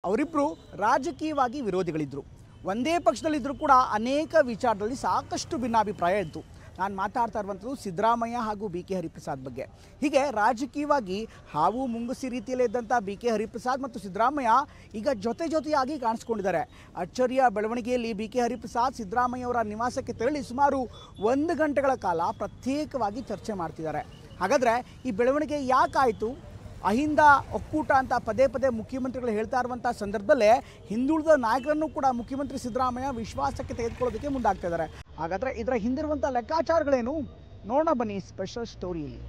ಅವರಿಬ್ಬರು ರಾಜಕೀಯವಾಗಿ ವಿರೋಧಿಗಳಿದ್ದರು. ಒಂದೇ ಪಕ್ಷದಲ್ಲಿದ್ದರೂ ಕೂಡ ಅನೇಕ ವಿಚಾರದಲ್ಲಿ ಸಾಕಷ್ಟು ಭಿನ್ನಾಭಿಪ್ರಾಯ ಇತ್ತು. ನಾನು ಮಾತಾಡ್ತಾ ಇರುವಂಥದ್ದು ಸಿದ್ದರಾಮಯ್ಯ ಹಾಗೂ ಬಿ ಕೆ ಹರಿಪ್ರಸಾದ್ ಬಗ್ಗೆ. ಹೀಗೆ ರಾಜಕೀಯವಾಗಿ ಹಾವು ಮುಂಗುಸಿ ರೀತಿಯಲ್ಲೇ ಇದ್ದಂಥ ಬಿ ಕೆ ಹರಿಪ್ರಸಾದ್ ಮತ್ತು ಸಿದ್ದರಾಮಯ್ಯ ಈಗ ಜೊತೆಯಾಗಿ ಕಾಣಿಸ್ಕೊಂಡಿದ್ದಾರೆ. ಅಚ್ಚರಿಯ ಬೆಳವಣಿಗೆಯಲ್ಲಿ ಬಿ ಕೆ ಹರಿಪ್ರಸಾದ್ ಸಿದ್ದರಾಮಯ್ಯ ಅವರ ನಿವಾಸಕ್ಕೆ ತೆರಳಿ ಸುಮಾರು 1 ಗಂಟೆಗಳ ಕಾಲ ಪ್ರತ್ಯೇಕವಾಗಿ ಚರ್ಚೆ ಮಾಡ್ತಿದ್ದಾರೆ. ಹಾಗಾದರೆ ಈ ಬೆಳವಣಿಗೆ ಯಾಕಾಯಿತು? ಅಹಿಂದ ಒಕ್ಕೂಟ ಅಂತ ಪದೇ ಮುಖ್ಯಮಂತ್ರಿಗಳು ಹೇಳ್ತಾ ಇರುವಂಥ ಸಂದರ್ಭದಲ್ಲೇ ಹಿಂದುಳಿದ ನಾಯಕರನ್ನು ಕೂಡ ಮುಖ್ಯಮಂತ್ರಿ ಸಿದ್ದರಾಮಯ್ಯ ವಿಶ್ವಾಸಕ್ಕೆ ತೆಗೆದುಕೊಳ್ಳೋದಕ್ಕೆ ಮುಂದಾಗ್ತಾ ಇದ್ದಾರೆ. ಹಾಗಾದರೆ ಇದರ ಹಿಂದಿರುವಂಥ ಲೆಕ್ಕಾಚಾರಗಳೇನು ನೋಡೋಣ ಬನ್ನಿ ಸ್ಪೆಷಲ್ ಸ್ಟೋರಿಯಲ್ಲಿ.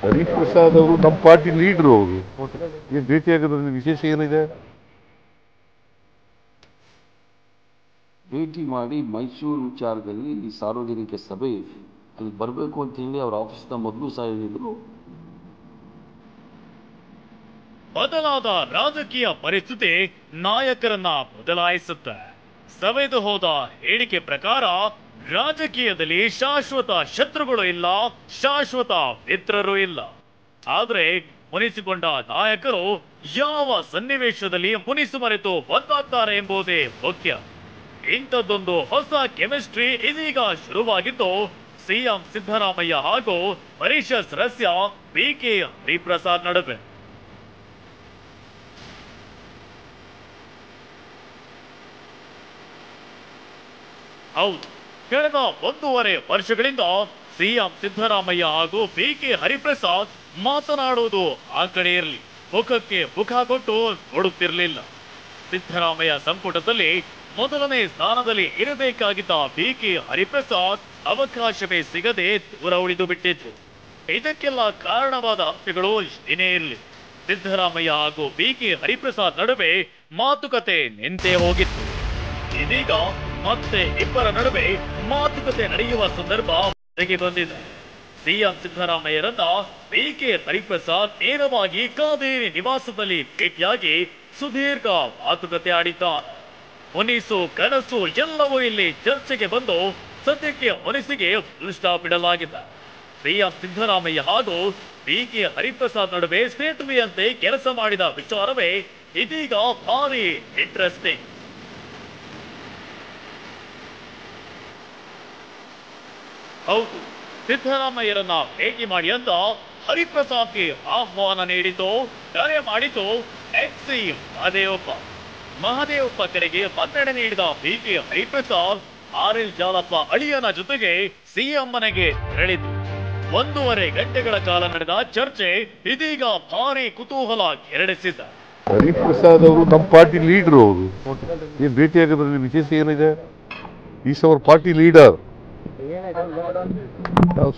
ಹರಿಪ್ರಸಾದ್ ಅವರು ನಮ್ಮ ಪಾರ್ಟಿ ಲೀಡ್ರು. ಅವರು ಏನು ಭೇಟಿಯಾಗೋದ್ರಲ್ಲಿ ವಿಶೇಷ ಏನಿದೆ? ಭೇಟಿ ಮಾಡಿ ಮೈಸೂರು ವಿಚಾರದಲ್ಲಿ ಈ ಸಾರ್ವಜನಿಕ ಸಭೆ ಅಲ್ಲಿ ಬರಬೇಕು ಅಂತ ಹೇಳಿ ಅವ್ರ ಆಫೀಸ್ನ ಮೊದಲು ಸಹ ಹೇಳಿದ್ರು. ಬದಲಾದ ರಾಜಕೀಯ ಪರಿಸ್ಥಿತಿ ನಾಯಕರನ್ನ ಬದಲಾಯಿಸುತ್ತೆ. ಸವೆದು ಹೋದ ಹೇಳಿಕೆ ಪ್ರಕಾರ ರಾಜಕೀಯದಲ್ಲಿ ಶಾಶ್ವತ ಶತ್ರುಗಳು ಇಲ್ಲ, ಶಾಶ್ವತ ಮಿತ್ರರು ಇಲ್ಲ. ಆದ್ರೆ ಮುನಿಸಿಕೊಂಡ ನಾಯಕರು ಯಾವ ಸನ್ನಿವೇಶದಲ್ಲಿ ಮುನಿಸು ಮರೆತು ಒಂದಾಗ್ತಾರೆ ಎಂಬುದೇ ಮುಖ್ಯ. ಇಂಥದ್ದೊಂದು ಹೊಸ ಕೆಮಿಸ್ಟ್ರಿ ಇದೀಗ ಶುರುವಾಗಿದ್ದು ಸಿಎಂ ಸಿದ್ದರಾಮಯ್ಯ ಹಾಗೂ ಪರಿಷತ್ ಸದಸ್ಯ ಬಿ ಕೆ ಹರಿಪ್ರಸಾದ್ ನಡುವೆ. ಹೌದು, ಕಳೆದ 1.5 ವರ್ಷಗಳಿಂದ ಸಿಎಂ ಸಿದ್ದರಾಮಯ್ಯ ಹಾಗೂ ಬಿ ಕೆ ಹರಿಪ್ರಸಾದ್ ಮಾತನಾಡುವುದು ಆ ಕಡೆ ಇರಲಿ, ಮುಖಕ್ಕೆ ಮುಖ ಕೊಟ್ಟು ನೋಡುತ್ತಿರಲಿಲ್ಲ. ಸಿದ್ದರಾಮಯ್ಯ ಸಂಪುಟದಲ್ಲಿ ಮೊದಲನೇ ಸ್ಥಾನದಲ್ಲಿ ಇರಬೇಕಾಗಿದ್ದ ಬಿ ಕೆ ಹರಿಪ್ರಸಾದ್ ಅವಕಾಶವೇ ಸಿಗದೆ ದೂರ ಉಳಿದು ಬಿಟ್ಟಿದ್ರು. ಇದಕ್ಕೆಲ್ಲ ಕಾರಣವಾದ ಅಂಶಗಳು ಏನೇ ಇರಲಿ, ಸಿದ್ದರಾಮಯ್ಯ ಹಾಗೂ ಬಿ ಕೆ ಹರಿಪ್ರಸಾದ್ ನಡುವೆ ಮಾತುಕತೆ ನಿಂತೇ ಹೋಗಿತ್ತು. ಇದೀಗ ಮತ್ತೆ ಇಬ್ಬರ ನಡುವೆ ಮಾತುಕತೆ ನಡೆಯುವ ಸಂದರ್ಭ ಬಂದಿದೆ. ಸಿಎಂ ಸಿದ್ದರಾಮಯ್ಯರನ್ನ ಬಿ ಕೆ ಹರಿಪ್ರಸಾದ್ ನೇರವಾಗಿ ಕಾವೇರಿ ನಿವಾಸದಲ್ಲಿ ಭೇಟಿಯಾಗಿ ಸುದೀರ್ಘ ಮಾತುಕತೆ ಆಡಿದ್ದಾರೆ. ಮುನಿಸು ಕನಸು ಎಲ್ಲವೂ ಇಲ್ಲಿ ಚರ್ಚೆಗೆ ಬಂದು ಸದ್ಯಕ್ಕೆ ಮುನಿಸಿಗೆ ಫುಲ್ ಸ್ಟಾಪ್ ಇಡಲಾಗಿದೆ. ಸಿಎಂ ಸಿದ್ದರಾಮಯ್ಯ ಹಾಗೂ ಬಿ ಕೆ ಹರಿಪ್ರಸಾದ್ ನಡುವೆ ಸೇತುವೆಯಂತೆ ಕೆಲಸ ಮಾಡಿದ ವಿಚಾರವೇ ಇದೀಗ ಭಾರಿ ಇಂಟ್ರೆಸ್ಟಿಂಗ್. ಹೌದು, ಸಿದ್ದರಾಮಯ್ಯರನ್ನ ಭೇಟಿ ಮಾಡಿ ಅಂತ ಹರಿಪ್ರಸಾದ್ಗೆ ಆಹ್ವಾನ ನೀಡಿತು, ಕರೆ ಮಾಡಿತು ಎಕ್ಸಿ ಮಹದೇವಪ್ಪ ಕಡೆಗೆ ಮನ್ನಣೆ ನೀಡಿದ B K Hariprasad RL Jalappa ಅಳಿಯನ ಜೊತೆಗೆ ಸಿಎಂ ಮನೆಗೆ ತೆರಳಿತು. 1.5 ಗಂಟೆಗಳ ಕಾಲ ನಡೆದ ಚರ್ಚೆ ಇದೀಗ ಭಾರಿ ಕುತೂಹಲ ಕೆರಳಿಸಿದೆ. ಹರಿಪ್ರಸಾದ್ ಅವರು ನಮ್ಮ ಪಾರ್ಟಿ ಲೀಡ್ರು. ಅವರು ಏನು ಭೇಟಿಯಾಗೋದ್ರಲ್ಲಿ ವಿಶೇಷ ಏನಿದೆ? Is our party leader. ನಾವು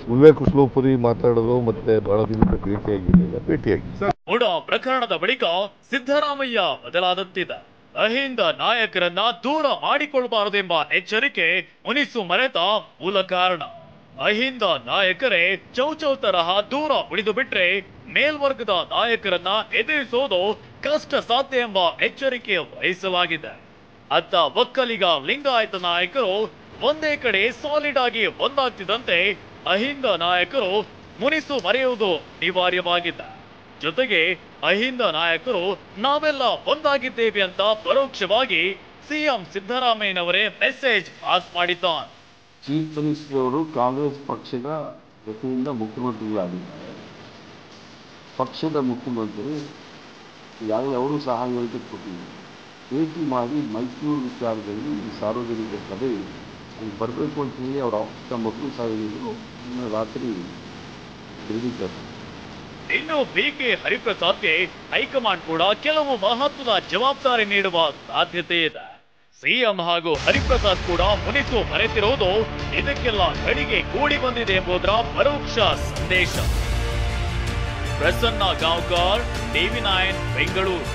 ಸುಮ್ಮನೆ ಕುಶಲೋಪರಿ ಮಾತಾಡೋದು ಮತ್ತೆ ಬಹಳ ದಿನಕ್ಕೆ ಭೇಟಿಯಾಗಿ ಮೂಡ ಪ್ರಕರಣದ ಬಳಿಕ ಸಿದ್ದರಾಮಯ್ಯ ಬದಲಾದಂತಿದೆ. ಅಹಿಂದ ನಾಯಕರನ್ನ ದೂರ ಮಾಡಿಕೊಳ್ಳಬಾರದೆಂಬ ಎಚ್ಚರಿಕೆ ಮುನಿಸು ಮರೆತ ಮೂಲ ಕಾರಣ. ಅಹಿಂದ ನಾಯಕರೇ ಚೌಚೌ ತರಹ ದೂರ ಉಳಿದು ಬಿಟ್ರೆ ಮೇಲ್ವರ್ಗದ ನಾಯಕರನ್ನ ಎದುರಿಸೋದು ಕಷ್ಟ ಸಾಧ್ಯ ಎಂಬ ಎಚ್ಚರಿಕೆ ವಹಿಸಲಾಗಿದೆ. ಅತ್ತ ಒಕ್ಕಲಿಗ ಲಿಂಗಾಯತ ನಾಯಕರು ಒಂದೇ ಕಡೆ ಸಾಲಿಡ್ ಆಗಿ ಒಂದಾಗ್ತಿದ್ದಂತೆ ಅಹಿಂದ ನಾಯಕರು ಮುನಿಸು ಮರೆಯುವುದು ಅನಿವಾರ್ಯವಾಗಿದೆ. ಜೊತೆಗೆ ಅಹಿಂದ ನಾಯಕರು ನಾವೆಲ್ಲ ಒಂದಾಗಿದ್ದೇವೆ ಅಂತ ಪರೋಕ್ಷವಾಗಿ ಸಿಎಂ ಸಿದ್ದರಾಮಯ್ಯನವರೇ ಮೆಸೇಜ್ ಪಾಸ್ ಮಾಡಿದ್ದಾರೆ. ಚೀಫ್ ಮಿನಿಸ್ಟರ್ ಅವರು ಕಾಂಗ್ರೆಸ್ ಪಕ್ಷದ ವತಿಯಿಂದ ಮುಖ್ಯಮಂತ್ರಿಗಳಾಗಿದ್ದಾರೆ. ಪಕ್ಷದ ಮುಖ್ಯಮಂತ್ರಿ ಯಾರು ಸಹಾಯ ಕೊಟ್ಟಿದ್ದಾರೆ. ಭೇಟಿ ಮಾಡಿ ಮೈಸೂರು ವಿಚಾರದಲ್ಲಿ ಈ ಸಾರ್ವಜನಿಕ ಸಭೆ ಅಲ್ಲಿ ಬರಬೇಕು ಅಂತ ಹೇಳಿ ಅವರ ಆಫೀಸ್ನ ಮೊದಲು ಸಹ ಹೇಳಿದ್ರು. ರಾತ್ರಿ ಹೇಳಿದ್ದಾರೆ. ಇನ್ನು ಬಿ ಕೆ ಹರಿಪ್ರಸಾದ್ಗೆ ಹೈಕಮಾಂಡ್ ಕೂಡ ಕೆಲವು ಮಹತ್ವದ ಜವಾಬ್ದಾರಿ ನೀಡುವ ಸಾಧ್ಯತೆ ಇದೆ. ಸಿಎಂ ಹಾಗೂ ಹರಿಪ್ರಸಾದ್ ಕೂಡ ಮುನಿಸು ಮರೆತಿರುವುದು ಇದಕ್ಕೆಲ್ಲ ಗಡಿಗೆ ಕೂಡಿ ಬಂದಿದೆ ಎಂಬುದರ ಪರೋಕ್ಷ ಸಂದೇಶ. ಪ್ರಸನ್ನ ಗಾಂವ್ಕರ್, ಟಿವಿ9 ಬೆಂಗಳೂರು.